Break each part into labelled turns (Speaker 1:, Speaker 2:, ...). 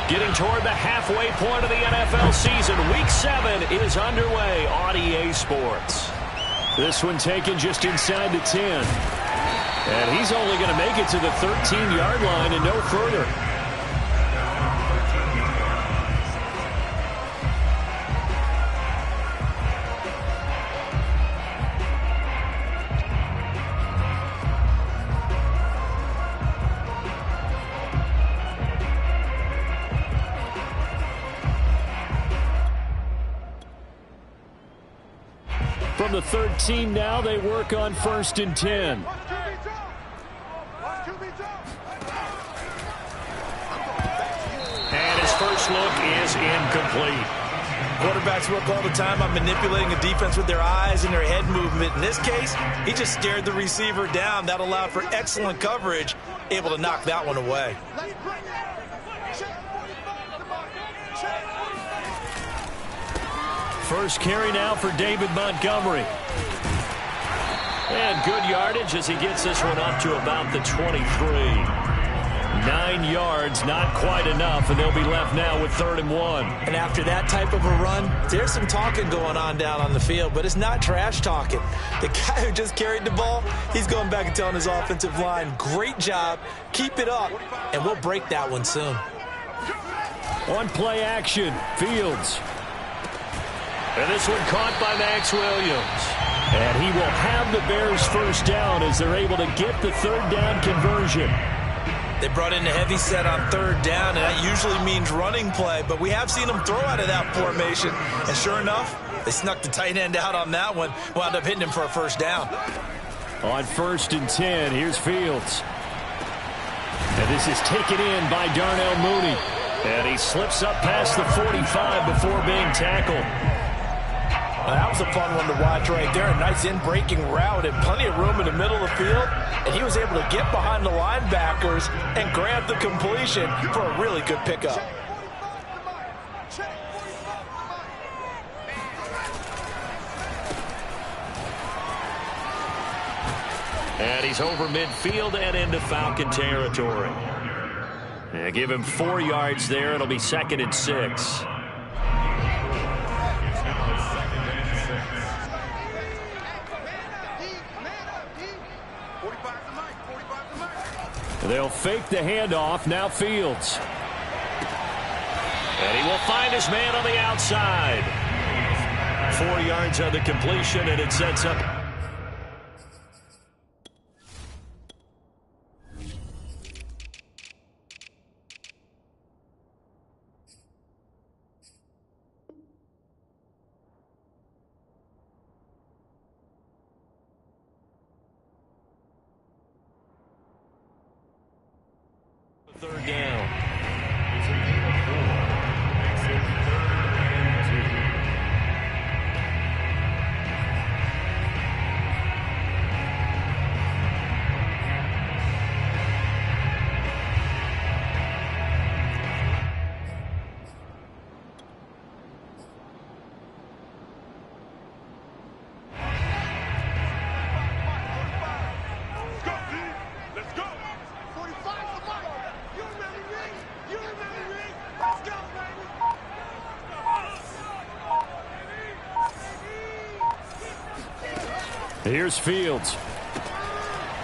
Speaker 1: Getting toward the halfway point of the NFL season. Week 7 is underway on EA Sports. This one taken just inside the 10. And he's only going to make it to the 13-yard line and no further. From the 13 now, they work on 1st and 10. And his first look is incomplete.
Speaker 2: Quarterbacks work all the time on manipulating a defense with their eyes and their head movement. In this case, he just stared the receiver down. That allowed for excellent coverage, able to knock that one away.
Speaker 1: First carry now for David Montgomery. And good yardage as he gets this one up to about the 23. 9 yards, not quite enough, and they'll be left now with 3rd and 1.
Speaker 2: And after that type of a run, there's some talking going on down on the field, but it's not trash talking. The guy who just carried the ball, he's going back and telling his offensive line, great job, keep it up, and we'll break that one soon.
Speaker 1: On play action, Fields. And this one caught by Max Williams. And he will have the Bears first down as they're able to get the 3rd down conversion.
Speaker 2: They brought in a heavy set on 3rd down, and that usually means running play. But we have seen them throw out of that formation. And sure enough, they snuck the tight end out on that one. Wound up hitting him for a first down.
Speaker 1: On 1st and 10, here's Fields. And this is taken in by Darnell Mooney. And he slips up past the 45 before being tackled.
Speaker 2: Well, that was a fun one to watch right there. A nice in-breaking route and plenty of room in the middle of the field. And he was able to get behind the linebackers and grab the completion for a really good pickup.
Speaker 1: And he's over midfield and into Falcon territory. And give him 4 yards there. It'll be 2nd and 6. They'll fake the handoff. Now Fields. And he will find his man on the outside. 4 yards on the completion, and it sets up. Third down. Here's Fields.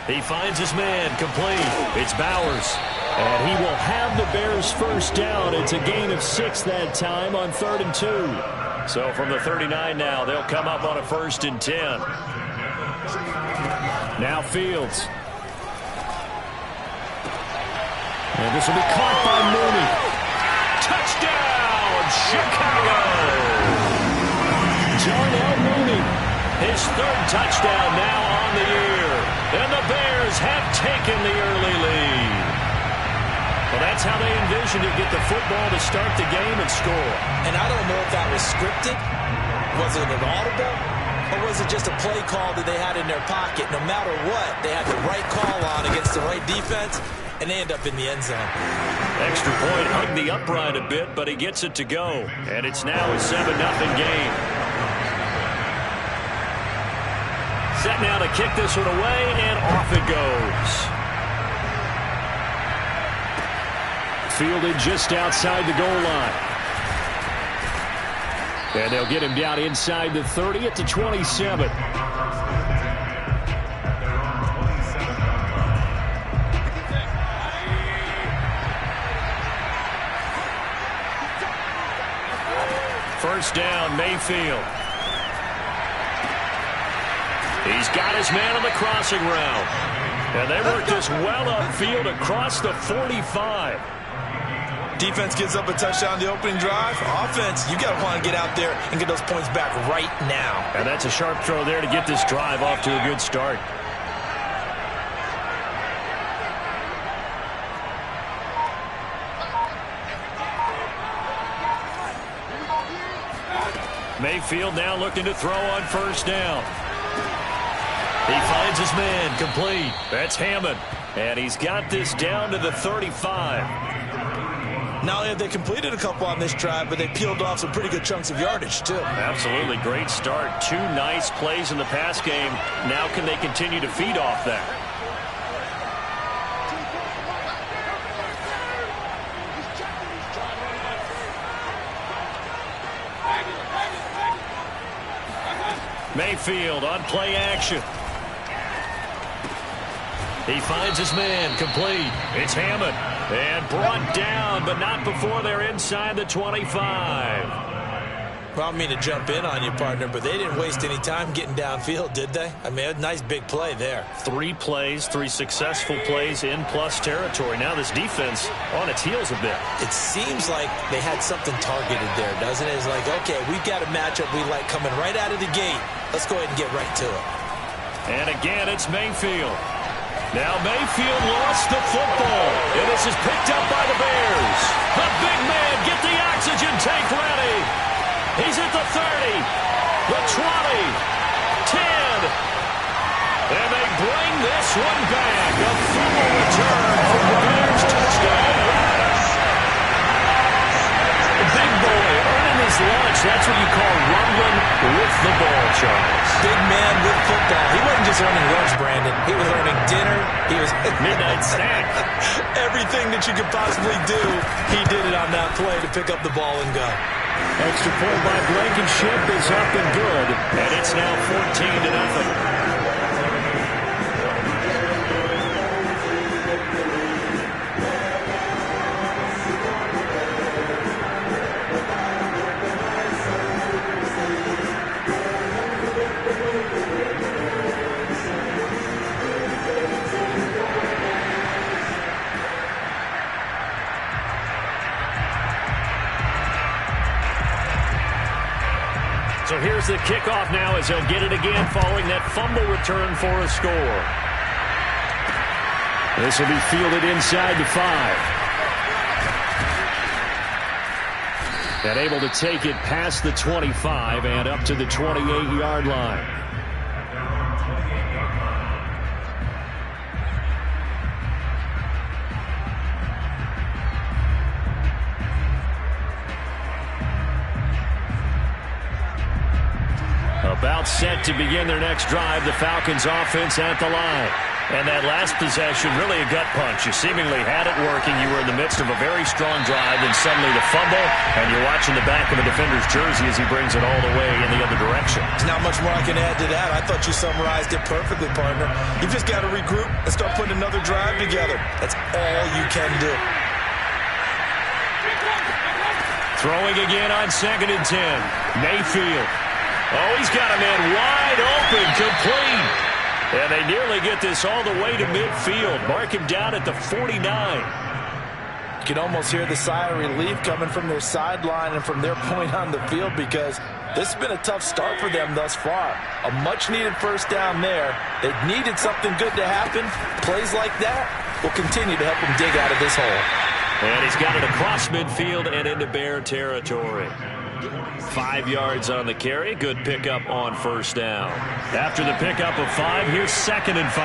Speaker 1: He finds his man complete. It's Bowers. And he will have the Bears first down. It's a gain of 6 that time on 3rd and 2. So from the 39 now, they'll come up on a 1st and 10. Now Fields. And this will be caught by Mooney. Touchdown, Chicago! Darnell Mooney. His 3rd touchdown now on the year. And the Bears have taken the early lead. Well, that's how they envisioned to get the football to start the game and score.
Speaker 2: And I don't know if that was scripted. Was it an audible? Or was it just a play call that they had in their pocket? No matter what, they had the right call on against the right defense, and they end up in the end zone.
Speaker 1: Extra point hugged the upright a bit, but he gets it to go. And it's now a 7-0 game. Set now to kick this one away, and off it goes. fielded just outside the goal line. And they'll get him down inside the 30 at the 27. First down, Mayfield. He's got his man on the crossing route. And they work this well upfield across the 45.
Speaker 2: Defense gives up a touchdown the opening drive. Offense, you got to want to get out there and get those points back right now.
Speaker 1: And that's a sharp throw there to get this drive off to a good start. Mayfield now looking to throw on first down. He finds his man complete. That's Hammond. And he's got this down to the 35.
Speaker 2: Not only have they completed a couple on this drive, but they peeled off some pretty good chunks of yardage, too.
Speaker 1: Absolutely. Great start. 2 nice plays in the pass game. Now can they continue to feed off that? Mayfield on play action. He finds his man complete. It's Hammond. And brought down, but not before they're inside the 25.
Speaker 2: Well, I don't mean to jump in on you, partner, but they didn't waste any time getting downfield, did they? I mean, a nice big play there.
Speaker 1: 3 plays, 3 successful plays in plus territory. Now this defense on its heels a bit.
Speaker 2: It seems like they had something targeted there, doesn't it? It's like, okay, we've got a matchup we like coming right out of the gate. Let's go ahead and get right to it.
Speaker 1: And again, it's Mayfield. Now Mayfield lost the football, and this is picked up by the Bears. The big man, get the oxygen tank ready. He's at the 30, the 20, 10, and they bring this one back. A fumble return for the Bears touchdown. The big boy earning his lunch. That's what you call rumbling with the ball, Charles.
Speaker 2: Big man with football. He wasn't just earning lunch, Brandon. He was earning dinner. He was
Speaker 1: midnight snack.
Speaker 2: Everything that you could possibly do, he did it on that play to pick up the ball and go.
Speaker 1: Extra point by Blankenship is up and good, and it's now 14-0. So here's the kickoff now as they'll get it again following that fumble return for a score. This will be fielded inside the 5. And able to take it past the 25 and up to the 28-yard line. About set to begin their next drive, the Falcons offense at the line. And that last possession, really a gut punch. You seemingly had it working. You were in the midst of a very strong drive, and suddenly the fumble, and you're watching the back of a defender's jersey as he brings it all the way in the other direction.
Speaker 2: There's not much more I can add to that. I thought you summarized it perfectly, partner. You just got to regroup and start putting another drive together. That's all you can do.
Speaker 1: Throwing again on 2nd and 10. Mayfield. Oh, he's got a man wide open, complete. And they nearly get this all the way to midfield. Mark him down at the 49.
Speaker 2: You can almost hear the sigh of relief coming from their sideline and from their point on the field, because this has been a tough start for them thus far. A much-needed first down there. They needed something good to happen. Plays like that will continue to help them dig out of this hole.
Speaker 1: And he's got it across midfield and into Bear territory. 5 yards on the carry. Good pickup on first down. After the pickup of 5, here's 2nd and 5.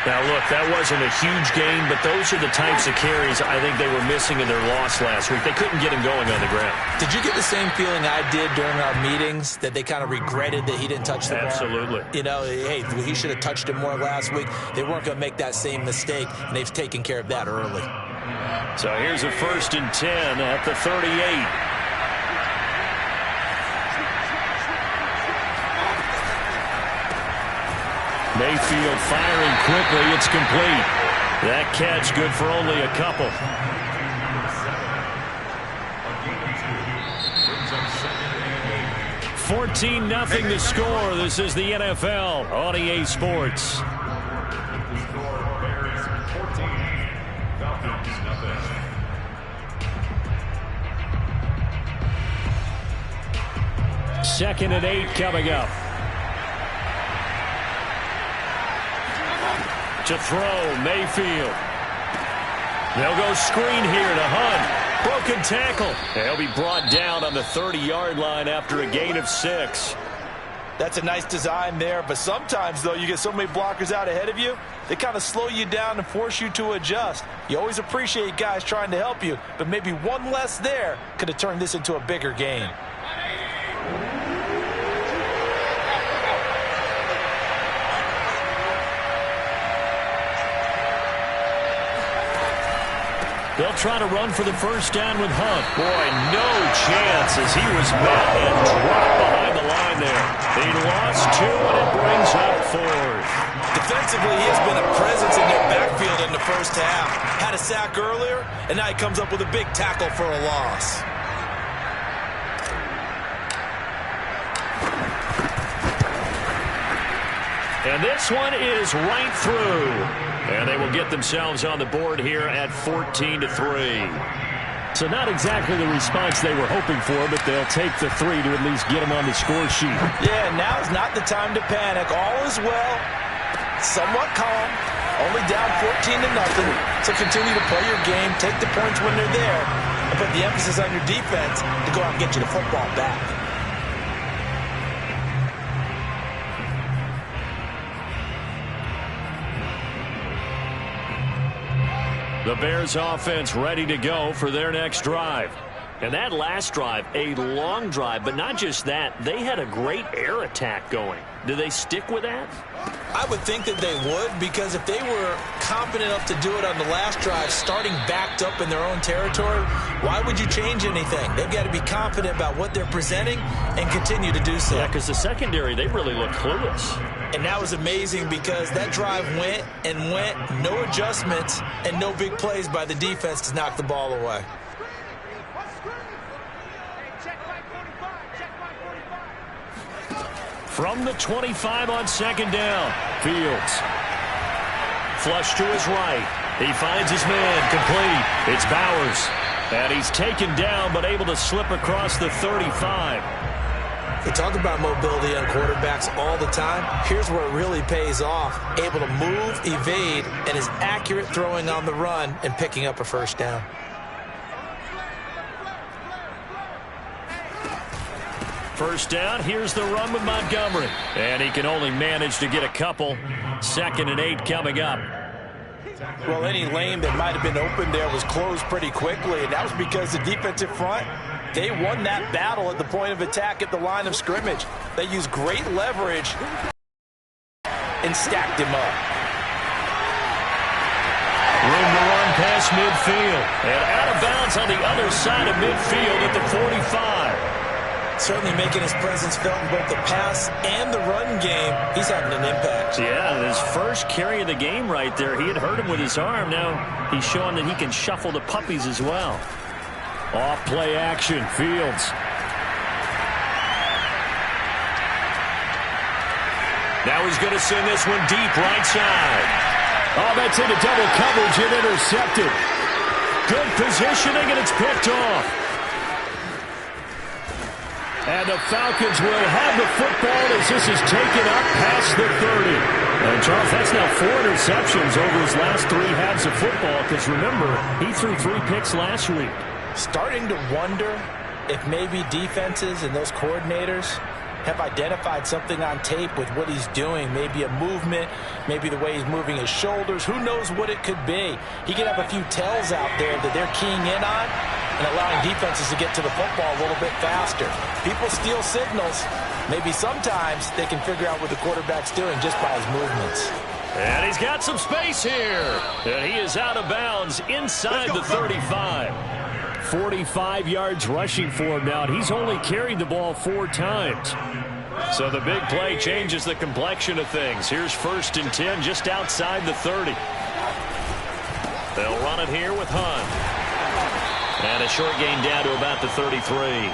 Speaker 1: Now, look, that wasn't a huge gain, but those are the types of carries I think they were missing in their loss last week. They couldn't get him going on the ground.
Speaker 2: Did you get the same feeling I did during our meetings, that they kind of regretted that he didn't touch the ball?
Speaker 1: Absolutely.
Speaker 2: You know, hey, he should have touched him more last week. They weren't going to make that same mistake, and they've taken care of that early.
Speaker 1: So here's a 1st and 10 at the 38. Mayfield firing quickly. It's complete. That catch good for only a couple. 14-0 the score. This is the NFL on EA Sports. Second and 8 coming up. To throw, Mayfield. They'll go screen here to Hunt. Broken tackle. He'll be brought down on the 30-yard line after a gain of 6.
Speaker 2: That's a nice design there, but sometimes, though, you get so many blockers out ahead of you, they kind of slow you down and force you to adjust. You always appreciate guys trying to help you, but maybe one less there could have turned this into a bigger game.
Speaker 1: They'll try to run for the first down with Hunt. Boy, no chance as he was met and dropped behind the line there. He lost 2, and it brings up 4th.
Speaker 2: Defensively, he has been a presence in their backfield in the first half. Had a sack earlier, and now he comes up with a big tackle for a loss.
Speaker 1: And this one is right through. And they will get themselves on the board here at 14-3. So not exactly the response they were hoping for, but they'll take the 3 to at least get them on the score sheet.
Speaker 2: Yeah, now is not the time to panic. All is well. Somewhat calm. Only down 14-0. So continue to play your game. Take the points when they're there. And put the emphasis on your defense to go out and get you the football back.
Speaker 1: The Bears offense ready to go for their next drive. And that last drive, a long drive, but not just that. They had a great air attack going. Do they stick with that?
Speaker 2: I would think that they would, because if they were confident enough to do it on the last drive, starting backed up in their own territory, why would you change anything? They've got to be confident about what they're presenting and continue to do so.
Speaker 1: Yeah, because the secondary, they really look clueless.
Speaker 2: And that was amazing because that drive went and went, no adjustments, and no big plays by the defense to knock the ball away.
Speaker 1: From the 25 on 2nd down, Fields. Flush to his right. He finds his man complete. It's Bowers. And he's taken down but able to slip across the 35.
Speaker 2: We talk about mobility on quarterbacks all the time. Here's where it really pays off. Able to move, evade, and is accurate throwing on the run and picking up a first down.
Speaker 1: First down, here's the run with Montgomery. And he can only manage to get a couple. 2nd and 8 coming up.
Speaker 2: Well, any lane that might have been open there was closed pretty quickly, and that was because the defensive front, they won that battle at the point of attack at the line of scrimmage. They used great leverage and stacked him up.
Speaker 1: Room to run past midfield. And out of bounds on the other side of midfield at the 45.
Speaker 2: Certainly making his presence felt in both the pass and the run game. He's having an impact.
Speaker 1: Yeah, his first carry of the game right there. He had hurt him with his arm. Now he's showing that he can shuffle the puppies as well. Off play action, Fields. Now he's going to send this one deep right side. Oh, that's into double coverage and intercepted. Good positioning, and it's picked off. And the Falcons will have the football as this is taken up past the 30. And, Charles, that's now 4 interceptions over his last 3 halves of football, because, remember, he threw 3 picks last week.
Speaker 2: Starting to wonder if maybe defenses and those coordinators have identified something on tape with what he's doing. Maybe a movement, maybe the way he's moving his shoulders. Who knows what it could be? He could have a few tells out there that they're keying in on and allowing defenses to get to the football a little bit faster. People steal signals. Maybe sometimes they can figure out what the quarterback's doing just by his movements.
Speaker 1: And he's got some space here. And he is out of bounds inside the 35. 45 yards rushing for him now. And he's only carried the ball 4 times. So the big play changes the complexion of things. Here's 1st and 10 just outside the 30. They'll run it here with Hunt. And a short gain down to about the 33.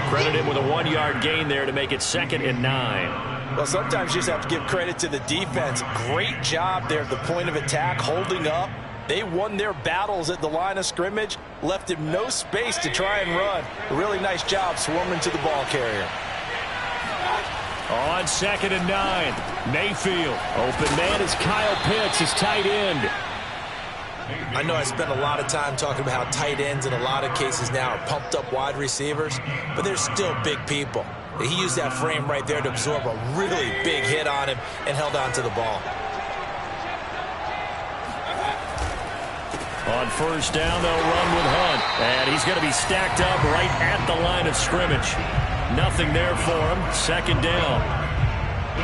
Speaker 1: Credit him with a 1-yard gain there to make it 2nd and 9.
Speaker 2: Well, sometimes you just have to give credit to the defense. Great job there at the point of attack, holding up. They won their battles at the line of scrimmage, left him no space to try and run. A really nice job swarming to the ball carrier.
Speaker 1: On 2nd and 9, Mayfield. Open man is Kyle Pitts, his tight end.
Speaker 2: I know I spent a lot of time talking about how tight ends in a lot of cases now are pumped up wide receivers, but they're still big people. He used that frame right there to absorb a really big hit on him and held on to the ball.
Speaker 1: On 1st down, they'll run with Hunt. And he's going to be stacked up right at the line of scrimmage. Nothing there for him. 2nd down.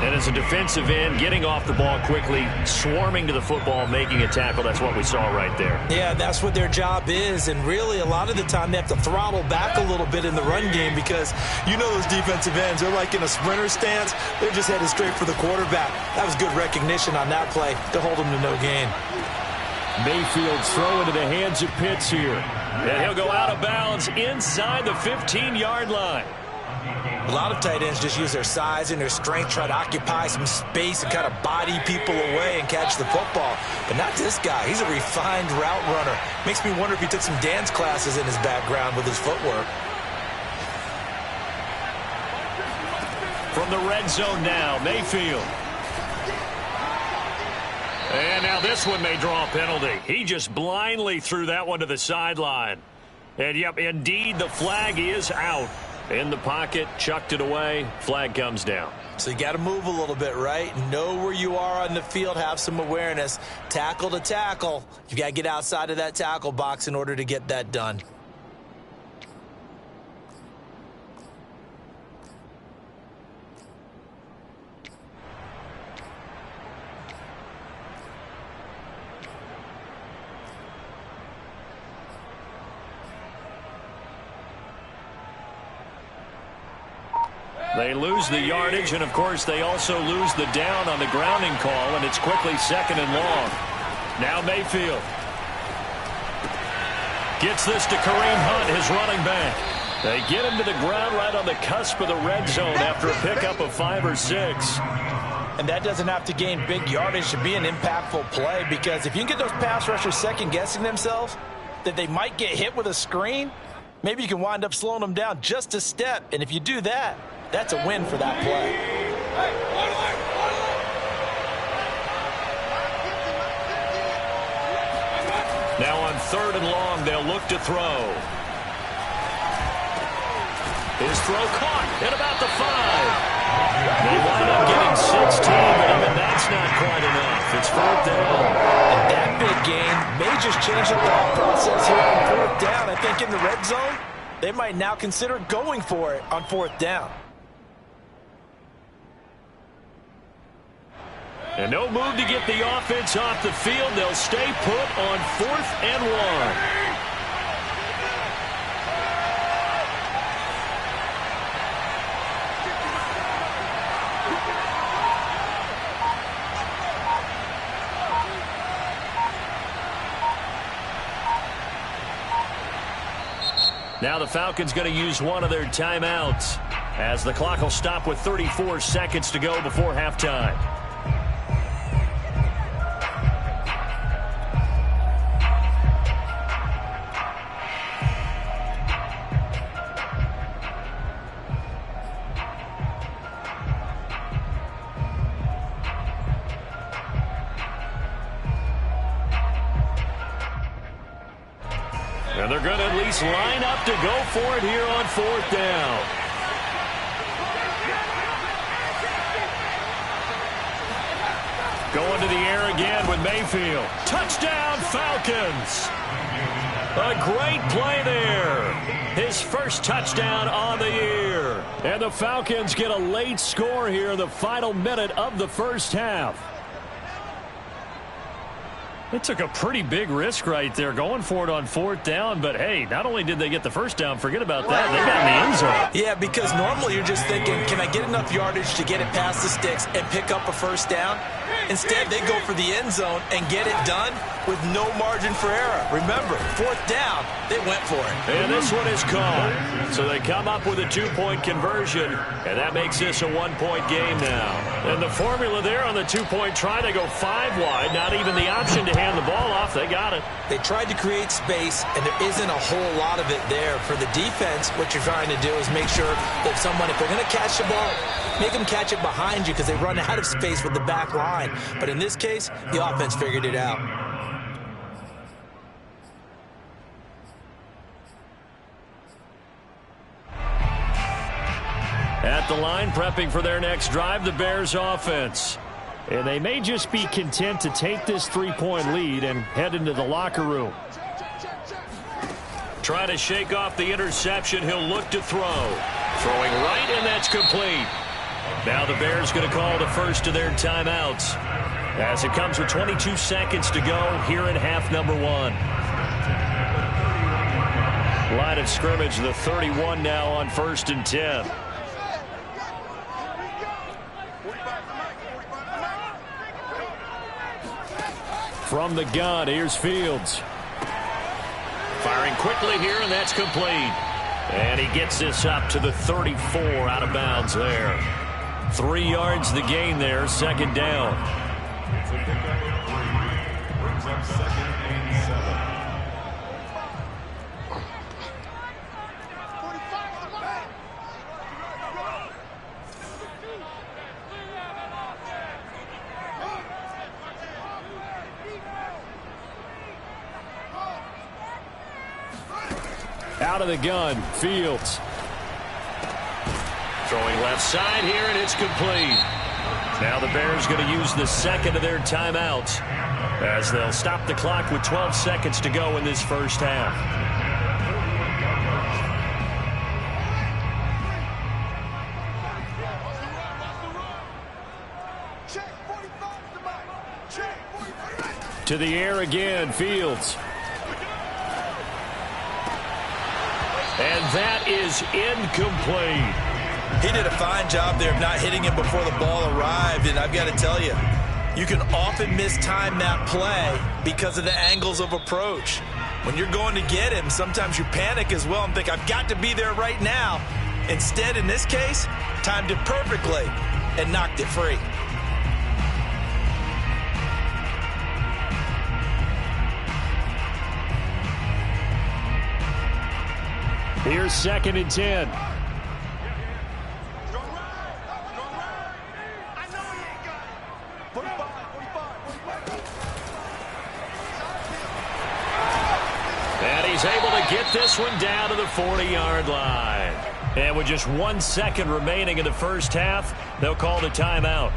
Speaker 1: And as a defensive end, getting off the ball quickly, swarming to the football, making a tackle. That's what we saw right there.
Speaker 2: Yeah, that's what their job is. And really, a lot of the time, they have to throttle back a little bit in the run game because you know those defensive ends, they're like in a sprinter stance. They're just headed straight for the quarterback. That was good recognition on that play to hold them to no gain.
Speaker 1: Mayfield's throw into the hands of Pitts here. And he'll go out of bounds inside the 15-yard line.
Speaker 2: A lot of tight ends just use their size and their strength, try to occupy some space and kind of body people away and catch the football. But not this guy. He's a refined route runner. Makes me wonder if he took some dance classes in his background with his footwork.
Speaker 1: From the red zone now, Mayfield. And now this one may draw a penalty. He just blindly threw that one to the sideline. And, yep, indeed, the flag is out. In the pocket, chucked it away, flag comes down.
Speaker 2: So you got to move a little bit, right? Know where you are on the field, have some awareness. Tackle to tackle. You got to get outside of that tackle box in order to get that done.
Speaker 1: They lose the yardage, and, of course, they also lose the down on the grounding call, and it's quickly 2nd and long. Now Mayfield gets this to Kareem Hunt, his running back. They get him to the ground right on the cusp of the red zone after a pickup of 5 or 6.
Speaker 2: And that doesn't have to gain big yardage to be an impactful play, because if you can get those pass rushers second-guessing themselves that they might get hit with a screen, maybe you can wind up slowing them down just a step. And if you do that, that's a win for that play.
Speaker 1: Now on 3rd and long, they'll look to throw. His throw caught at about the 5. They wind up getting 16, but even that's not quite enough. It's 4th down.
Speaker 2: And that big gain may just change the thought process here on 4th down. I think in the red zone, they might now consider going for it on 4th down.
Speaker 1: And no move to get the offense off the field. They'll stay put on 4th and 1. Now the Falcons going to use one of their timeouts as the clock will stop with 34 seconds to go before halftime. And they're going to at least line up to go for it here on 4th down. Going to the air again with Mayfield. Touchdown, Falcons. A great play there. His first touchdown on the year. And the Falcons get a late score here in the final minute of the first half. They took a pretty big risk right there going for it on 4th down, but hey, not only did they get the first down, forget about that, they got in the end zone.
Speaker 2: Yeah, because normally you're just thinking, can I get enough yardage to get it past the sticks and pick up a first down? Instead, they go for the end zone and get it done with no margin for error. Remember, 4th down, they went for it.
Speaker 1: And this one is called. So they come up with a 2-point conversion, and that makes this a 1-point game now. And the formula there on the 2-point try, they go 5 wide, not even the option to hand the ball off. They got it.
Speaker 2: They tried to create space, and there isn't a whole lot of it there. For the defense, what you're trying to do is make sure that if they're going to catch the ball, make them catch it behind you because they run out of space with the back line. But in this case, the offense figured it out.
Speaker 1: At the line, prepping for their next drive, the Bears offense. And they may just be content to take this 3-point lead and head into the locker room. Trying to shake off the interception. He'll look to throw. Throwing right, and that's complete. Now the Bears going to call the first of their timeouts as it comes with 22 seconds to go here in half number 1. Line of scrimmage, the 31 now on 1st and 10. From the gun, here's Fields. Firing quickly here, and that's complete. And he gets this up to the 34, out of bounds there. 3 yards the gain there, 2nd down. Out of the gun, Fields. Throwing left side here, and it's complete. Now the Bears going to use the second of their timeouts as they'll stop the clock with 12 seconds to go in this first half. To the air again, Fields. And that is incomplete.
Speaker 2: He did a fine job there of not hitting him before the ball arrived, and I've got to tell you, you can often mistime that play because of the angles of approach. When you're going to get him, sometimes you panic as well and think, I've got to be there right now. Instead, in this case, timed it perfectly and knocked it free.
Speaker 1: Here's 2nd and 10. And he's able to get this one down to the 40-yard line. And with just 1 second remaining in the first half, they'll call the timeout.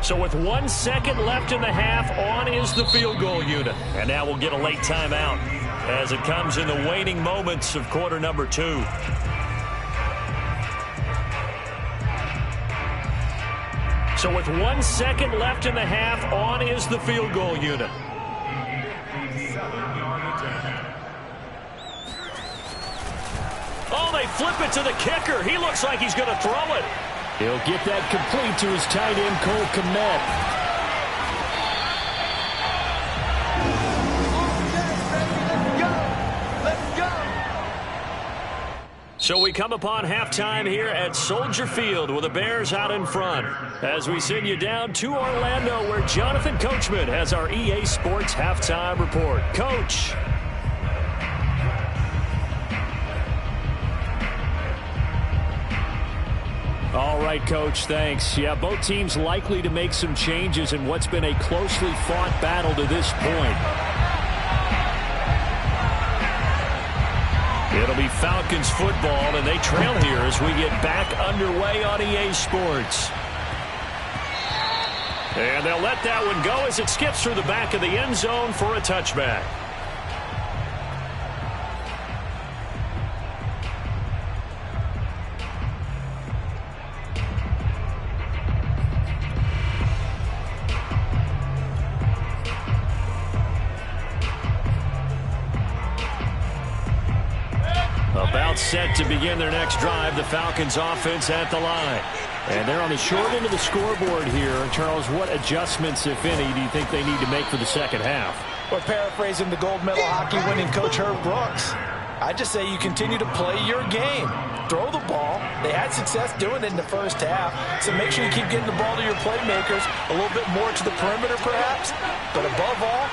Speaker 1: So with 1 second left in the half, on is the field goal unit. And now we'll get a late timeout as it comes in the waning moments of quarter number 2. So with 1 second left in the half, on is the field goal unit. Oh, they flip it to the kicker. He looks like he's going to throw it. He'll get that complete to his tight end, Cole Kmet. So we come upon halftime here at Soldier Field with the Bears out in front as we send you down to Orlando where Jonathan Coachman has our EA Sports halftime report. Coach. All right, Coach, thanks. Yeah, both teams likely to make some changes in what's been a closely fought battle to this point. It'll be Falcons football, and they trail here as we get back underway on EA Sports. And they'll let that one go as it skips through the back of the end zone for a touchback. About set to begin their next drive. The Falcons offense at the line. And they're on the short end of the scoreboard here. Charles, what adjustments, if any, do you think they need to make for the second half?
Speaker 2: Well, paraphrasing the gold medal hockey winning coach Herb Brooks, I just say you continue to play your game. Throw the ball. They had success doing it in the first half, so make sure you keep getting the ball to your playmakers, a little bit more to the perimeter perhaps, but above all,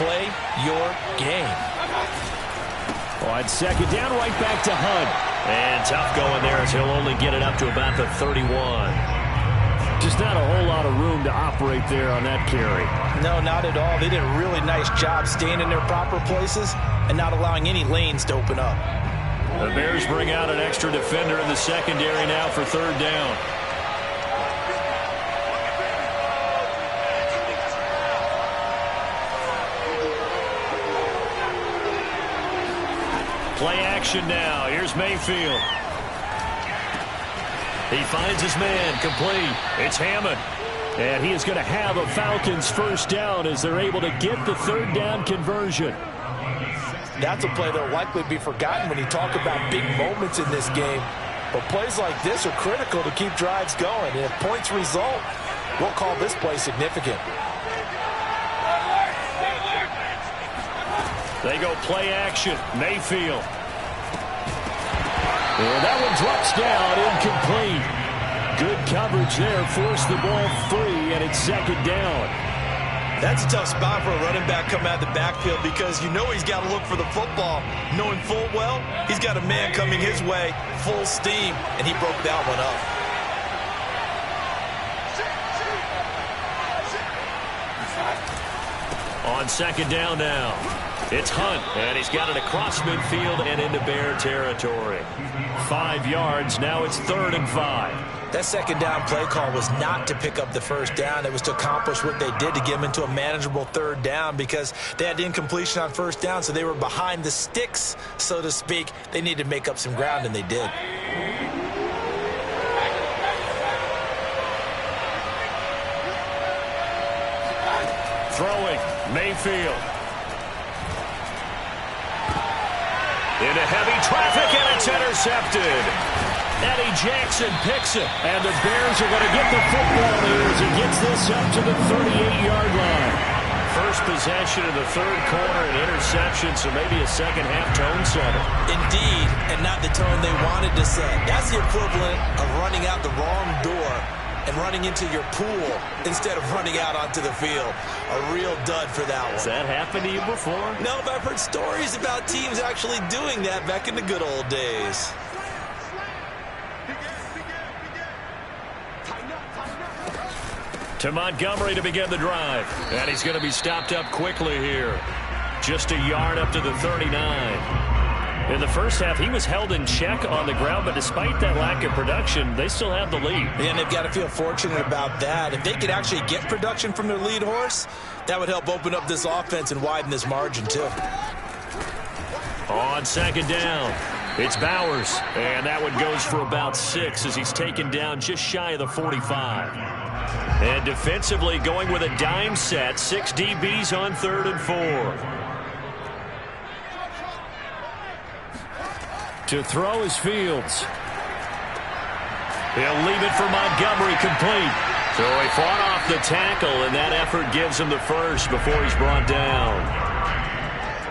Speaker 2: play your game.
Speaker 1: On second down, right back to Hunt. And tough going there as he'll only get it up to about the 31. Just not a whole lot of room to operate there on that carry.
Speaker 2: No, not at all. They did a really nice job staying in their proper places and not allowing any lanes to open up.
Speaker 1: The Bears bring out an extra defender in the secondary now for third down. Play action now. Here's Mayfield. He finds his man complete. It's Hammond. And he is going to have a Falcons first down as they're able to get the third down conversion.
Speaker 2: That's a play that will likely be forgotten when you talk about big moments in this game. But plays like this are critical to keep drives going. And if points result, we'll call this play significant.
Speaker 1: They go play action. Mayfield. And that one drops down, incomplete. Good coverage there, forced the ball free, and it's second down.
Speaker 2: That's a tough spot for a running back coming out of the backfield because you know he's got to look for the football, knowing full well he's got a man coming his way, full steam, and he broke that one up.
Speaker 1: On second down now, it's Hunt, and he's got it across midfield and into Bear territory. 5 yards, now it's 3rd and 5.
Speaker 2: That second down play call was not to pick up the first down. It was to accomplish what they did to get them into a manageable third down because they had incompletion on first down, so they were behind the sticks, so to speak. They needed to make up some ground, and they did.
Speaker 1: Throwing, Mayfield. Into heavy traffic, and it's intercepted. Eddie Jackson picks it, and the Bears are going to get the football here as it gets this up to the 38-yard line. First possession of the third quarter, an interception, so maybe a second-half tone setter.
Speaker 2: Indeed, and not the tone they wanted to set. That's the equivalent of running out the wrong door and running into your pool instead of running out onto the field. A real dud for that one.
Speaker 1: Has that happened to you before?
Speaker 2: No, but I've heard stories about teams actually doing that back in the good old days.
Speaker 1: To Montgomery to begin the drive. And he's going to be stopped up quickly here. Just a yard up to the 39. In the first half, he was held in check on the ground, but despite that lack of production, they still have the lead.
Speaker 2: And they've got to feel fortunate about that. If they could actually get production from their lead horse, that would help open up this offense and widen this margin, too.
Speaker 1: On second down, it's Bowers. And that one goes for about 6 as he's taken down just shy of the 45. And defensively going with a dime set, 6 DBs on 3rd and 4. To throw is Fields. He'll leave it for Montgomery, complete. So he fought off the tackle, and that effort gives him the first before he's brought down.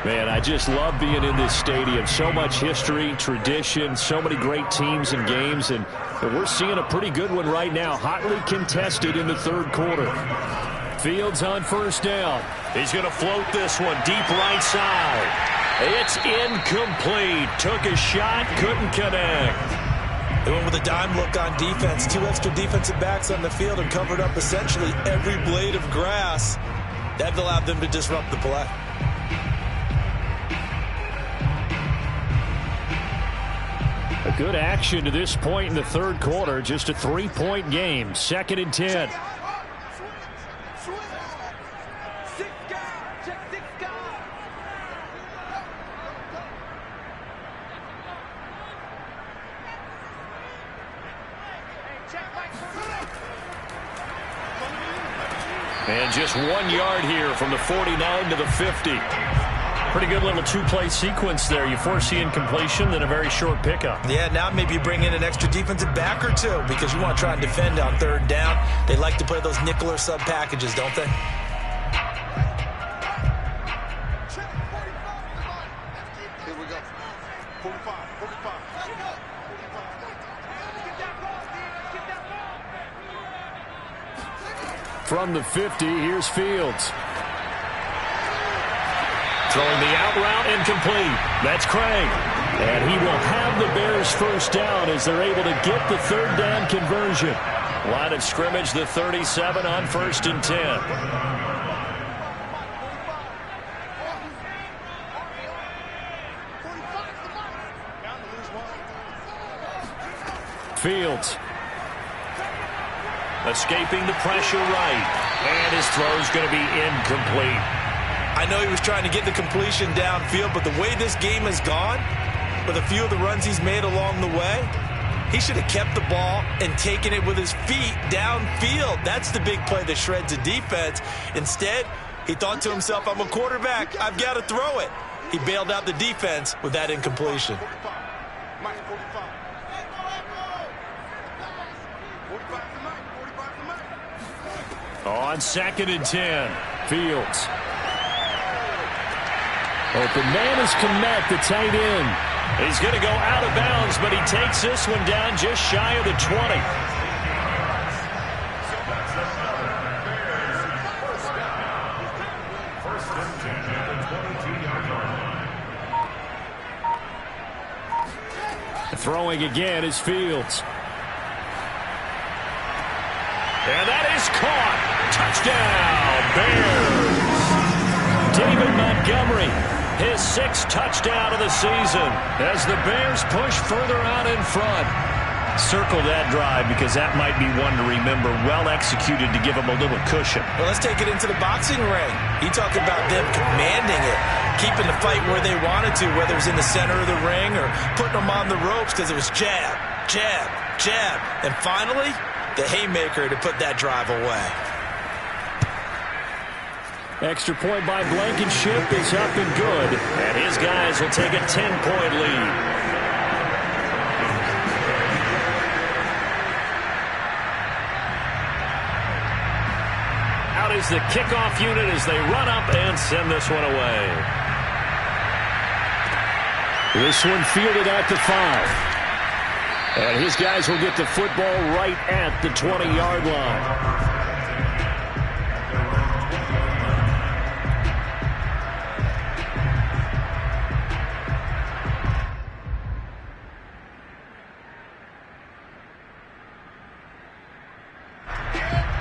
Speaker 1: Man, I just love being in this stadium. So much history, tradition, so many great teams and games, and we're seeing a pretty good one right now, hotly contested in the third quarter. Fields on first down. He's going to float this one deep right side. It's incomplete. Took a shot, couldn't connect.
Speaker 2: They went with a dime look on defense. 2 extra defensive backs on the field and covered up essentially every blade of grass. That allowed them to disrupt the play.
Speaker 1: A good action to this point in the third quarter. Just a 3-point game. 2nd and 10. And just 1 yard here from the 49 to the 50. Pretty good little two-play sequence there. You force the incompletion, then a very short pickup.
Speaker 2: Yeah, now maybe you bring in an extra defensive back or two because you want to try and defend on third down. They like to play those nickel or sub packages, don't they?
Speaker 3: Here we go. 45.
Speaker 1: From the 50, here's Fields. Throwing the out route incomplete. That's Craig. And he will have the Bears first down as they're able to get the third down conversion. Line of scrimmage, the 37 on 1st and 10. Fields. Escaping the pressure right. And his throw's going to be incomplete.
Speaker 2: I know he was trying to get the completion downfield, but the way this game has gone, with a few of the runs he's made along the way, he should have kept the ball and taken it with his feet downfield. That's the big play that shreds a defense. Instead, he thought to himself, I'm a quarterback. I've got to throw it. He bailed out the defense with that incompletion.
Speaker 1: On 2nd and 10, Fields. Open man is Komet, the tight end. He's going to go out of bounds, but he takes this one down just shy of the 20. Throwing again is Fields. And that is caught. Touchdown, Bears. David Montgomery, his 6th touchdown of the season as the Bears push further out in front. Circle that drive because that might be one to remember. Well executed to give them a little cushion.
Speaker 2: Well, let's take it into the boxing ring. You talk about them commanding it, keeping the fight where they wanted to, whether it was in the center of the ring or putting them on the ropes because it was jab, jab, jab. And finally, the haymaker to put that drive away.
Speaker 1: Extra point by Blankenship is up and good. And his guys will take a 10-point lead. Out is the kickoff unit as they run up and send this one away. This one fielded at the 5. And his guys will get the football right at the 20-yard line.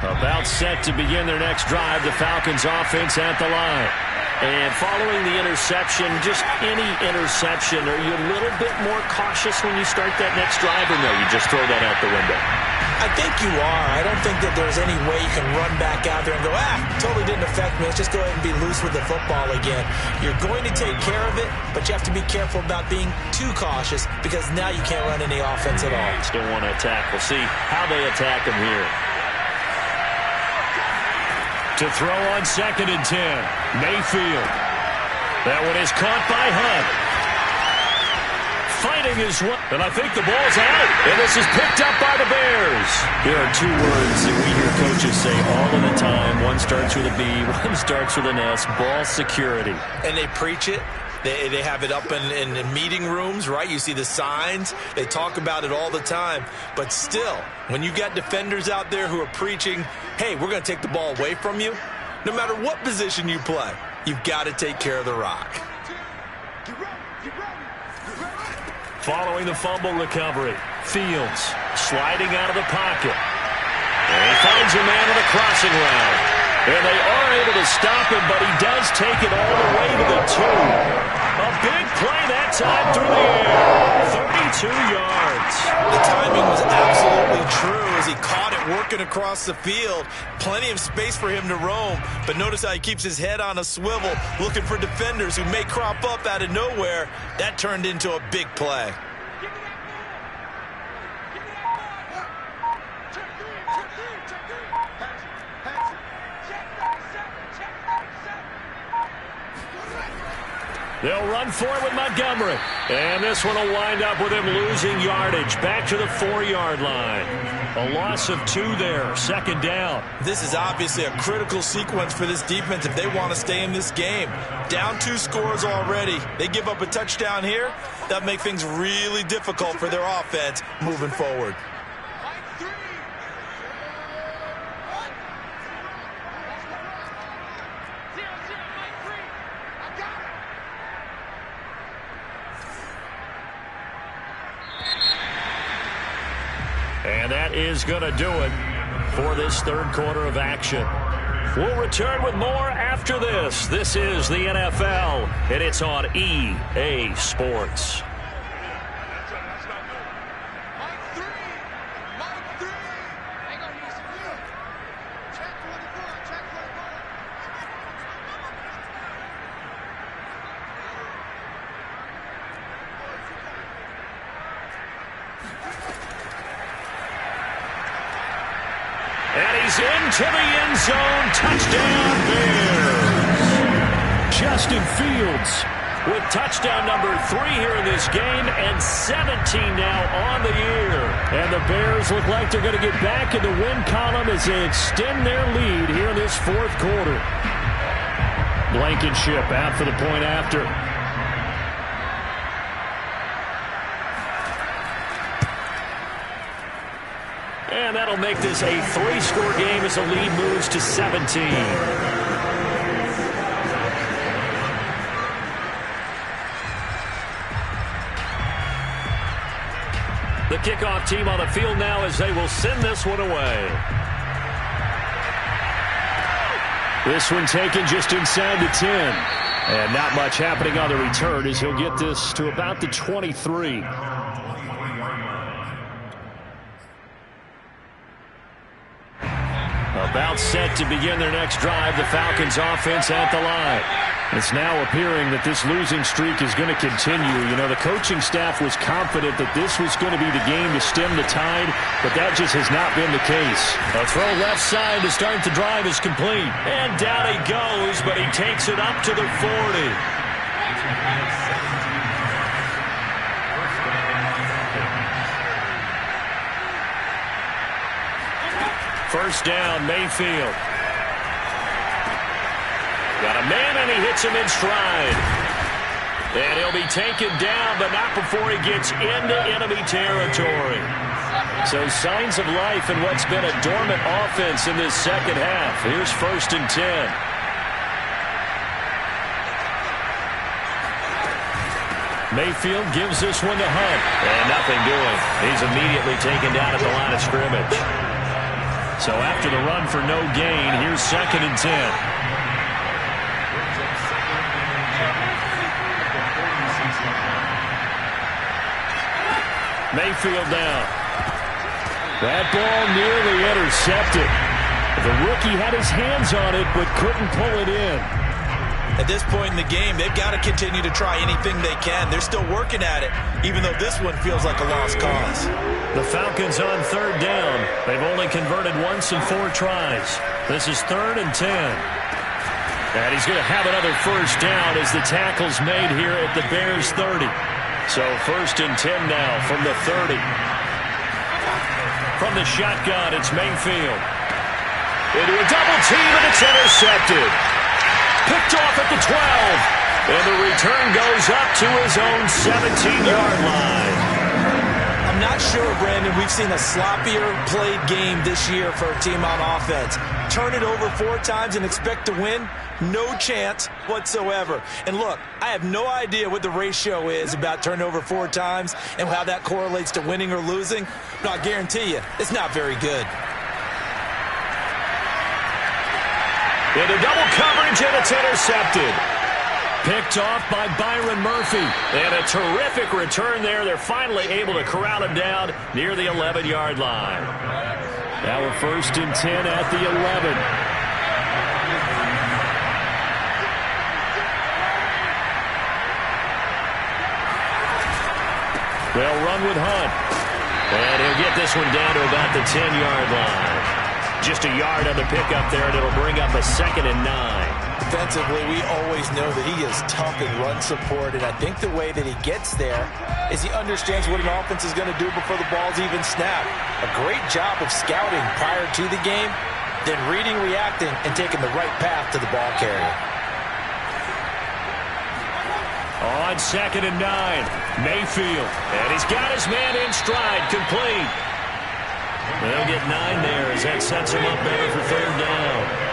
Speaker 1: About set to begin their next drive, the Falcons offense at the line. And following the interception, just any interception, are you a little bit more cautious when you start that next drive, or no, you just throw that out the window?
Speaker 2: I think you are. I don't think that there's any way you can run back out there and go, totally didn't affect me. Let's just go ahead and be loose with the football again. You're going to take care of it, but you have to be careful about being too cautious because now you can't run any offense at all.
Speaker 1: Still want to attack. We'll see how they attack him here. To throw on 2nd and 10, Mayfield. That one is caught by Hunt. Fighting his way, and I think the ball's out. And this is picked up by the Bears. There are 2 words that we hear coaches say all of the time. One starts with a B, one starts with an S. Ball security.
Speaker 2: And they preach it. They have it up in meeting rooms, right? You see the signs. They talk about it all the time. But still, when you got defenders out there who are preaching, hey, we're going to take the ball away from you, no matter what position you play, you've got to take care of the rock.
Speaker 1: Following the fumble recovery, Fields sliding out of the pocket. And he finds a man on a crossing route. And they are able to stop him, but he does take it all the way to the 2. A big play that time through the air. 32 yards.
Speaker 2: The timing was absolutely true as he caught it working across the field. Plenty of space for him to roam, but notice how he keeps his head on a swivel, looking for defenders who may crop up out of nowhere. That turned into a big play.
Speaker 1: They'll run for it with Montgomery. And this one will wind up with him losing yardage back to the 4-yard line. A loss of 2 there, second down.
Speaker 2: This is obviously a critical sequence for this defense if they want to stay in this game. Down 2 scores already. They give up a touchdown here. That make things really difficult for their offense moving forward.
Speaker 1: And that is going to do it for this third quarter of action. We'll return with more after this. This is the NFL, and it's on EA Sports. Into the end zone, touchdown Bears. Justin Fields with touchdown number 3 here in this game and 17 now on the year. And the Bears look like they're going to get back in the win column as they extend their lead here in this fourth quarter. Blankenship out for the point after. And that'll make this a 3-score game as the lead moves to 17. The kickoff team on the field now as they will send this one away. This one taken just inside the 10. And not much happening on the return as he'll get this to about the 23. About set to begin their next drive, the Falcons offense at the line. It's now appearing that this losing streak is going to continue. You know, the coaching staff was confident that this was going to be the game to stem the tide, but that just has not been the case. A throw left side to start the drive is complete. And down he goes, but he takes it up to the 40. First down, Mayfield. Got a man, and he hits him in stride. And he'll be taken down, but not before he gets into enemy territory. So signs of life in what's been a dormant offense in this second half. Here's 1st and 10. Mayfield gives this one to Hunt. And nothing doing. He's immediately taken down at the line of scrimmage. So after the run for no gain, here's 2nd and 10. Mayfield down. That ball nearly intercepted. The rookie had his hands on it but couldn't pull it in.
Speaker 2: At this point in the game, they've got to continue to try anything they can. They're still working at it, even though this one feels like a lost cause.
Speaker 1: The Falcons on 3rd down. They've only converted once in 4 tries. This is 3rd and 10. And he's going to have another first down as the tackle's made here at the Bears' 30. So 1st and 10 now from the 30. From the shotgun, it's Mayfield. Into a double team, and it's intercepted. Picked off at the 12. And the return goes up to his own 17-yard line.
Speaker 2: I'm not sure, Brandon, we've seen a sloppier played game this year for a team on offense. Turn it over 4 times and expect to win? No chance whatsoever. And look, I have no idea what the ratio is about turnover 4 times and how that correlates to winning or losing. But I guarantee you, it's not very good.
Speaker 1: Into double coverage, and it's intercepted. Picked off by Byron Murphy. And a terrific return there. They're finally able to corral him down near the 11-yard line. Now we're 1st and 10 at the 11. They'll run with Hunt. And he'll get this one down to about the 10-yard line. Just a yard on the pickup there, and it'll bring up a 2nd and 9.
Speaker 2: defensively, we always know that he is tough in run support, and I think the way that he gets there is he understands what an offense is going to do before the ball's even snapped. A great job of scouting prior to the game, then reading, reacting, and taking the right path to the ball carrier.
Speaker 1: On 2nd and 9, Mayfield, and he's got his man in stride, complete. They'll get 9 there as that sets him up better for 3rd down.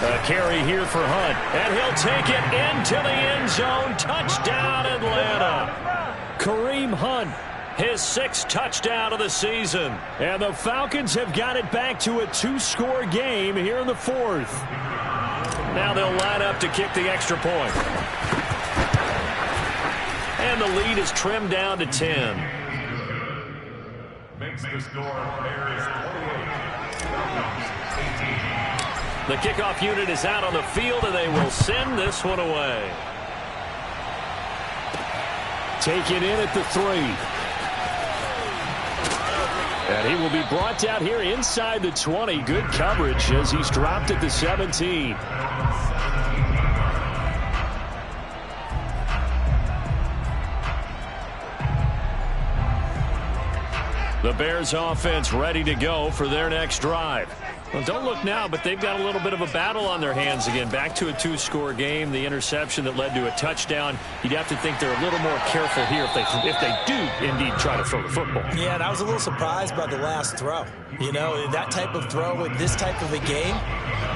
Speaker 1: A carry here for Hunt, and he'll take it into the end zone. Touchdown, Atlanta. Kareem Hunt, his 6th touchdown of the season. And the Falcons have got it back to a 2-score game here in the 4th. Now they'll line up to kick the extra point. And the lead is trimmed down to 10.
Speaker 4: Makes the score Bears 28.
Speaker 1: The kickoff unit is out on the field, and they will send this one away. Take it in at the 3. And he will be brought down here inside the 20. Good coverage as he's dropped at the 17. The Bears offense ready to go for their next drive. Well, don't look now, but they've got a little bit of a battle on their hands again. Back to a 2-score game. The interception that led to a touchdown. You'd have to think they're a little more careful here if they do indeed try to throw the football.
Speaker 2: Yeah, and I was a little surprised by the last throw. You know, that type of throw in this type of a game,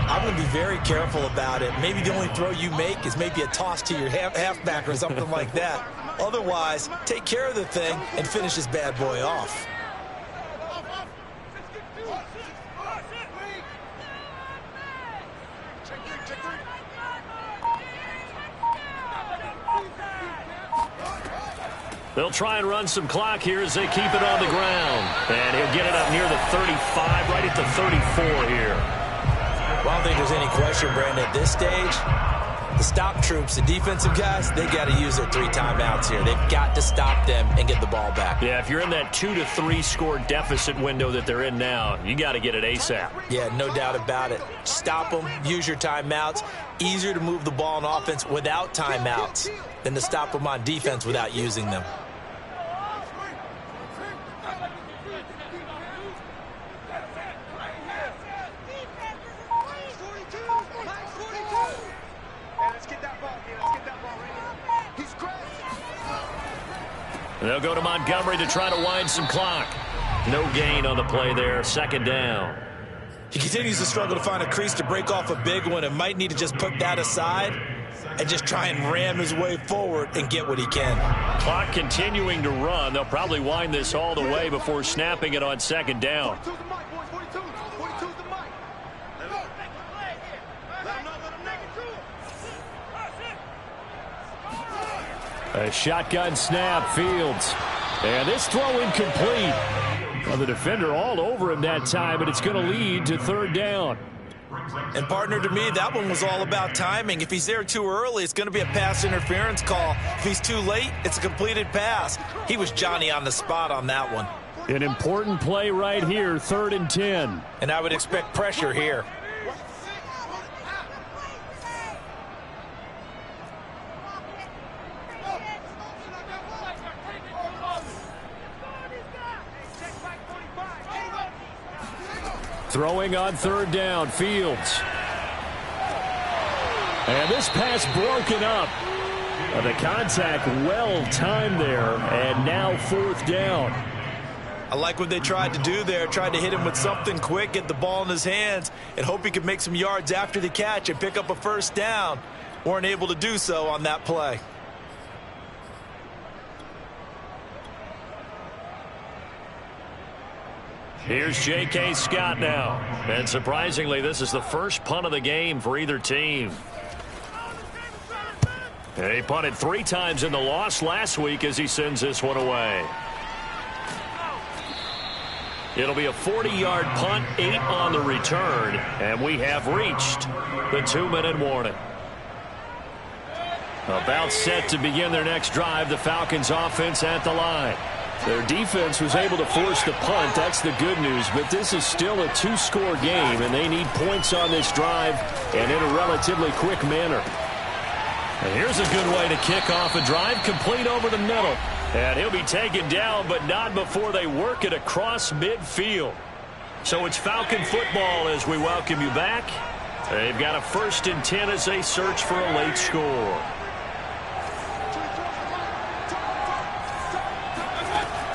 Speaker 2: I'm going to be very careful about it. Maybe the only throw you make is maybe a toss to your halfback or something like that. Otherwise, take care of the thing and finish this bad boy off.
Speaker 1: They'll try and run some clock here as they keep it on the ground. And he'll get it up near the 35, right at the 34 here.
Speaker 2: Well, I don't think there's any question, Brandon, at this stage, the stop troops, the defensive guys, they got to use their 3 timeouts here. They've got to stop them and get the ball back.
Speaker 1: Yeah, if you're in that 2 to 3 score deficit window that they're in now, you got to get it ASAP.
Speaker 2: Yeah, no doubt about it. Stop them, use your timeouts. Easier to move the ball on offense without timeouts than to stop them on defense without using them.
Speaker 1: They'll go to Montgomery to try to wind some clock. No gain on the play there. 2nd down.
Speaker 2: He continues to struggle to find a crease to break off a big one and might need to just put that aside and just try and ram his way forward and get what he can.
Speaker 1: Clock continuing to run. They'll probably wind this all the way before snapping it on 2nd down. A shotgun snap, Fields. And this throw incomplete. Well, the defender all over him that time, but it's going to lead to 3rd down.
Speaker 2: And, partner, to me, that one was all about timing. If he's there too early, it's going to be a pass interference call. If he's too late, it's a completed pass. He was Johnny on the spot on that one.
Speaker 1: An important play right here, 3rd and 10.
Speaker 2: And I would expect pressure here.
Speaker 1: Throwing on 3rd down, Fields. And this pass broken up. The contact well timed there, and now 4th down.
Speaker 2: I like what they tried to do there, tried to hit him with something quick, get the ball in his hands, and hope he could make some yards after the catch and pick up a 1st down. Weren't able to do so on that play.
Speaker 1: Here's J.K. Scott now. And surprisingly, this is the first punt of the game for either team. And he punted 3 times in the loss last week as he sends this one away. It'll be a 40-yard punt, 8 on the return, and we have reached the 2-minute warning. About set to begin their next drive, the Falcons offense at the line. Their defense was able to force the punt. That's the good news. But this is still a 2-score game, and they need points on this drive and in a relatively quick manner. And here's a good way to kick off a drive, complete over the middle. And he'll be taken down, but not before they work it across midfield. So it's Falcon football as we welcome you back. They've got a 1st and 10 as they search for a late score.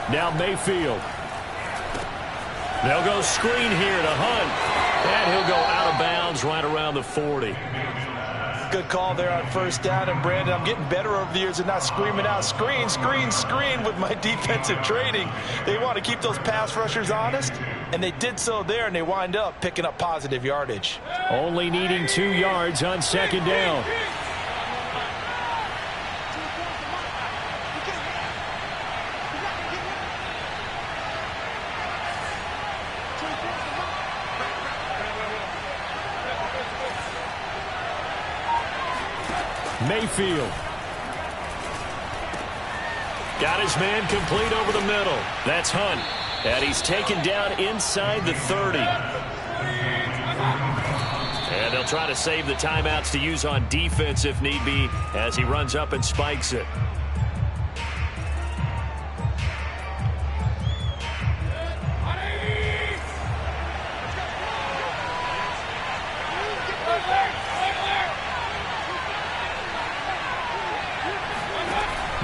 Speaker 1: Now Mayfield. They'll go screen here to Hunt. And he'll go out of bounds right around the 40.
Speaker 2: Good call there on 1st down. And, Brandon, I'm getting better over the years and not screaming out, screen, screen, screen with my defensive training. They want to keep those pass rushers honest, and they did so there, and they wind up picking up positive yardage.
Speaker 1: Only needing 2 yards on 2nd down. Mayfield. Got his man complete over the middle. That's Hunt. And he's taken down inside the 30. And they'll try to save the timeouts to use on defense if need be as he runs up and spikes it.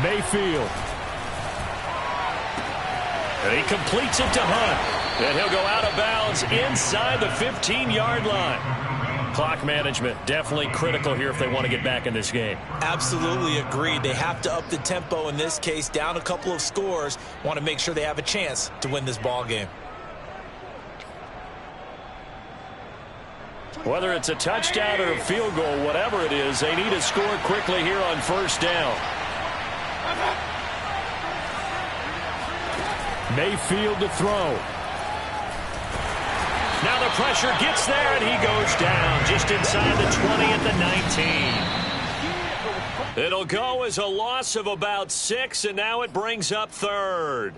Speaker 1: Mayfield. And he completes it to Hunt. And he'll go out of bounds inside the 15-yard line. Clock management definitely critical here if they want to get back in this game.
Speaker 2: Absolutely agreed. They have to up the tempo in this case, down a couple of scores. Want to make sure they have a chance to win this ball game.
Speaker 1: Whether it's a touchdown or a field goal, whatever it is, they need to score quickly here on 1st down. Mayfield to throw. Now the pressure gets there, and he goes down just inside the 20 at the 19. It'll go as a loss of about 6, and now it brings up 3rd.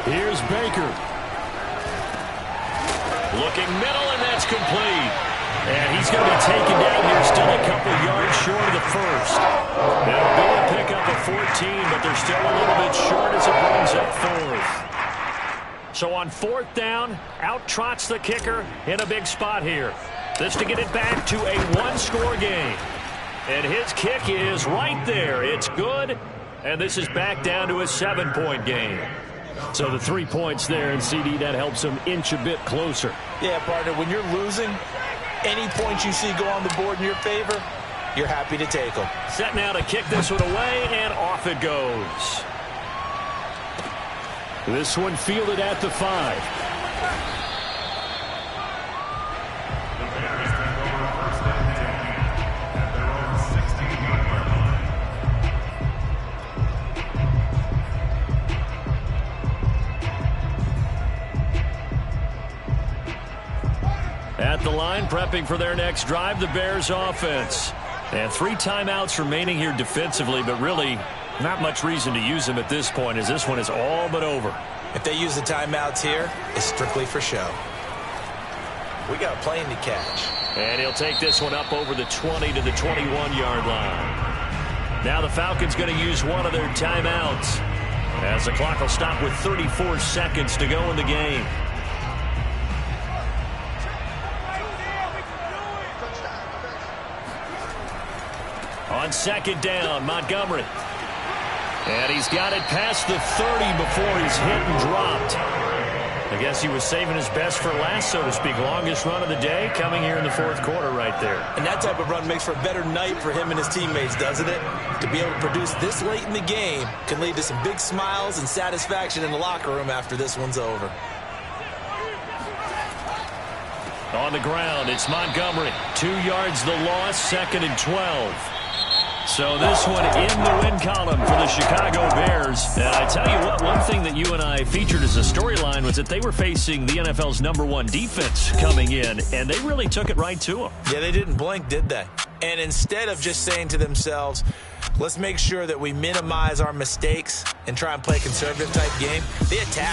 Speaker 1: Here's Baker. Looking middle, and that's complete. And he's going to be taken down here, still a couple yards short of the 1st. They'll be a pickup of 14, but they're still a little bit short as it brings up 4th. So on 4th down, out trots the kicker in a big spot here. This to get it back to a 1-score game. And his kick is right there. It's good, and this is back down to a 7-point game. So the 3 points there, and CD, that helps them inch a bit closer.
Speaker 2: Yeah, partner, when you're losing, any points you see go on the board in your favor, you're happy to take them.
Speaker 1: Set now to kick this one away, and off it goes. This one fielded at the 5. At the line, prepping for their next drive, the Bears offense. And 3 timeouts remaining here defensively, but really not much reason to use them at this point, as this one is all but over.
Speaker 2: If they use the timeouts here, it's strictly for show. We got a plane to catch.
Speaker 1: And he'll take this one up over the 20 to the 21-yard line. Now the Falcons going to use one of their timeouts, as the clock will stop with 34 seconds to go in the game. On 2nd down, Montgomery. And he's got it past the 30 before he's hit and dropped. I guess he was saving his best for last, so to speak. Longest run of the day coming here in the 4th quarter right there.
Speaker 2: And that type of run makes for a better night for him and his teammates, doesn't it? To be able to produce this late in the game can lead to some big smiles and satisfaction in the locker room after this one's over.
Speaker 1: On the ground, it's Montgomery. 2 yards the loss, 2nd and 12. So this one in the win column for the Chicago Bears. And I tell you what, one thing that you and I featured as a storyline was that they were facing the NFL's #1 defense coming in, and they really took it right to them.
Speaker 2: Yeah, they didn't blink, did they? And instead of just saying to themselves, let's make sure that we minimize our mistakes and try and play a conservative type game, they attacked.